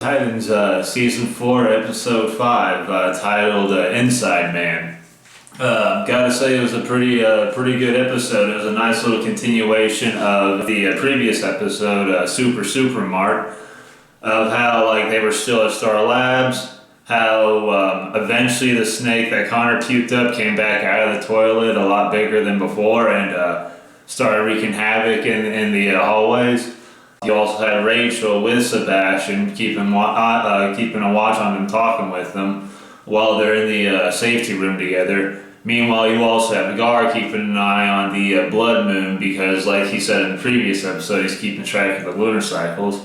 Titans season 4 episode 5 titled Inside Man. Gotta say it was a pretty good episode. It was a nice little continuation of the previous episode, Super Mart, of how like they were still at Star Labs, how eventually the snake that Connor puked up came back out of the toilet a lot bigger than before and started wreaking havoc in the hallways. You also had Rachel with Sebastian keeping a watch on them, talking with them while they're in the safety room together. Meanwhile, you also have Gar keeping an eye on the blood moon because, like he said in the previous episode, he's keeping track of the lunar cycles.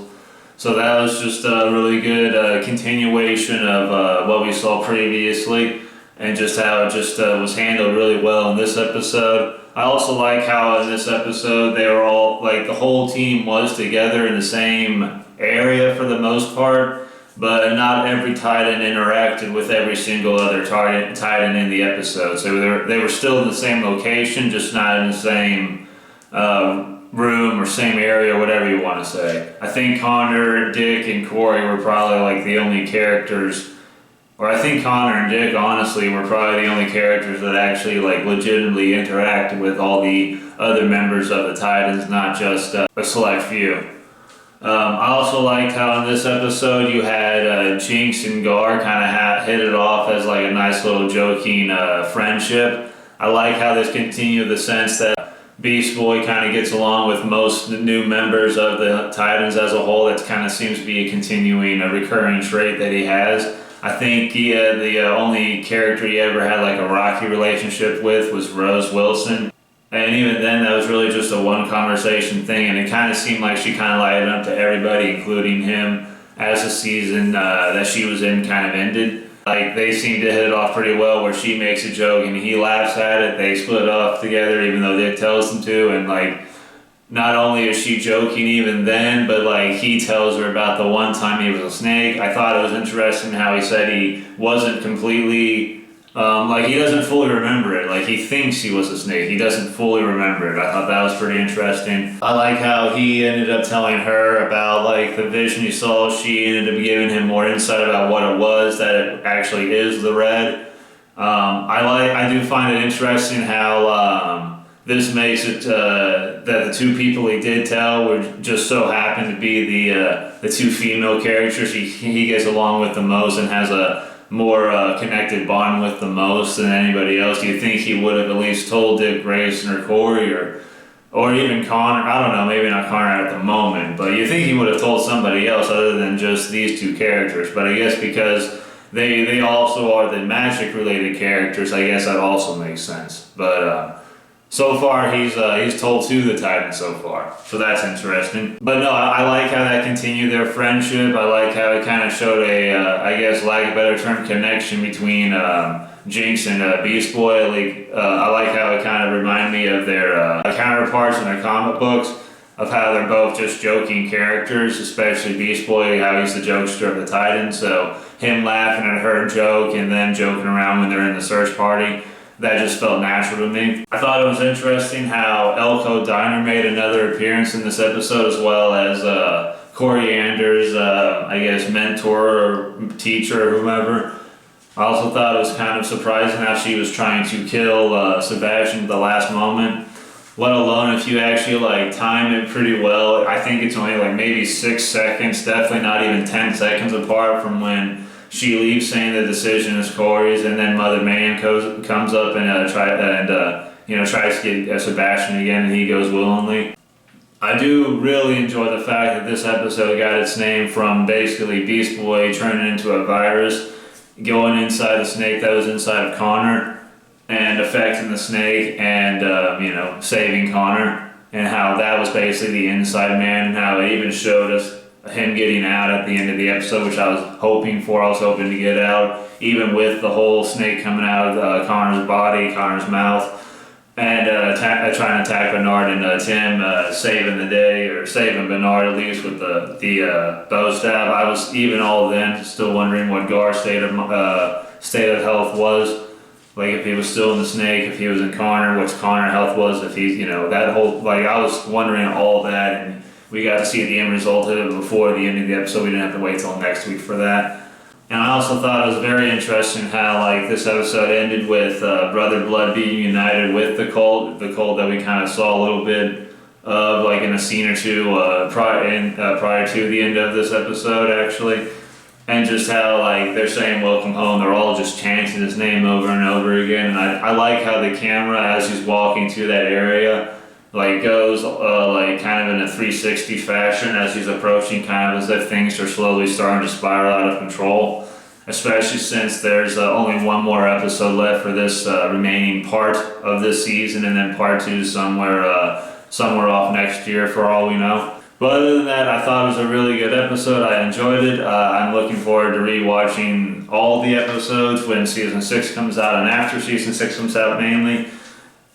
So that was just a really good continuation of what we saw previously, and just how it just was handled really well in this episode. I also like how in this episode they were all, like the whole team was together in the same area for the most part, but not every Titan interacted with every single other Titan in the episode. So they were still in the same location, just not in the same room or same area, whatever you want to say. I think Connor, Dick, and Corey were probably like the only characters. Or I think Connor and Dick, honestly, were probably the only characters that actually like legitimately interacted with all the other members of the Titans, not just a select few. I also liked how in this episode you had Jinx and Gar kind of hit it off as like a nice little joking friendship. I like how this continued the sense that Beast Boy kind of gets along with most new members of the Titans as a whole. That kind of seems to be a recurring trait that he has. I think the only character he ever had like a rocky relationship with was Rose Wilson. And even then, that was really just a one conversation thing, and it kind of seemed like she kind of lighted up to everybody, including him, as the season that she was in kind of ended. Like, they seemed to hit it off pretty well, where she makes a joke and he laughs at it. They split up together, even though Dick tells them to, and like, not only is she joking even then, but like he tells her about the one time he was a snake. I thought it was interesting how he said he wasn't completely, like he doesn't fully remember it. Like he thinks he was a snake. He doesn't fully remember it. I thought that was pretty interesting. I like how he ended up telling her about like the vision he saw. She ended up giving him more insight about what it was, that it actually is the red. I do find it interesting how this makes it that the two people he did tell were just so happen to be the two female characters he gets along with the most and has a more connected bond with the most than anybody else. Do you think he would have at least told Dick Grayson or Corey or even Connor? I don't know, maybe not Connor at the moment, but you think he would have told somebody else other than just these two characters. But I guess because they also are the magic related characters, I guess that also makes sense. But so far, he's told to the Titans so far, so that's interesting. But no, I like how that continued their friendship. I like how it kind of showed I guess, lack of a better term, connection between Jinx and Beast Boy. I like how it kind of reminded me of their counterparts in their comic books, of how they're both just joking characters, especially Beast Boy, how he's the jokester of the Titans. So him laughing at her joke and then joking around when they're in the search party, that just felt natural to me. I thought it was interesting how Elko Diner made another appearance in this episode, as well as Coriander's, I guess, mentor or teacher or whomever. I also thought it was kind of surprising how she was trying to kill Sebastian at the last moment, let alone if you actually like time it pretty well. I think it's only like maybe 6 seconds, definitely not even 10 seconds apart from when she leaves saying the decision is Corey's, and then Mother Man comes up and tries to get Sebastian again, and he goes willingly. I do really enjoy the fact that this episode got its name from basically Beast Boy turning into a virus, going inside the snake that was inside of Connor, and affecting the snake, and saving Connor, and how that was basically the inside man, and how it even showed us him getting out at the end of the episode, which I was hoping for. I was hoping to get out, even with the whole snake coming out of Connor's body, Connor's mouth, and trying to attack Bernard, and Tim saving the day, or saving Bernard at least with the bow stab. I was even all then still wondering what Gar's state of health was. Like if he was still in the snake, if he was in Connor, what's Connor's health was, if he's, that whole, like I was wondering all that, and we got to see the end result of it before the end of the episode. We didn't have to wait till next week for that. And I also thought it was very interesting how like this episode ended with Brother Blood being united with the cult that we kind of saw a little bit of like in a scene or two prior to the end of this episode actually. And just how like they're saying welcome home, they're all just chanting his name over and over again. And I like how the camera as he's walking through that area like goes like kind of in a 360 fashion as he's approaching, kind of as if things are slowly starting to spiral out of control, especially since there's only one more episode left for this remaining part of this season, and then part 2 somewhere off next year for all we know. But other than that, I thought it was a really good episode. I enjoyed it. I'm looking forward to rewatching all the episodes when season 6 comes out, and after season 6 comes out mainly.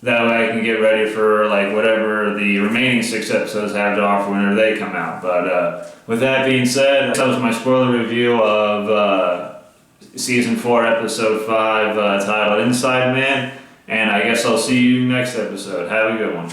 That way I can get ready for like whatever the remaining 6 episodes have to offer whenever they come out. But with that being said, that was my spoiler review of season 4, episode 5, titled Inside Man. And I guess I'll see you next episode. Have a good one.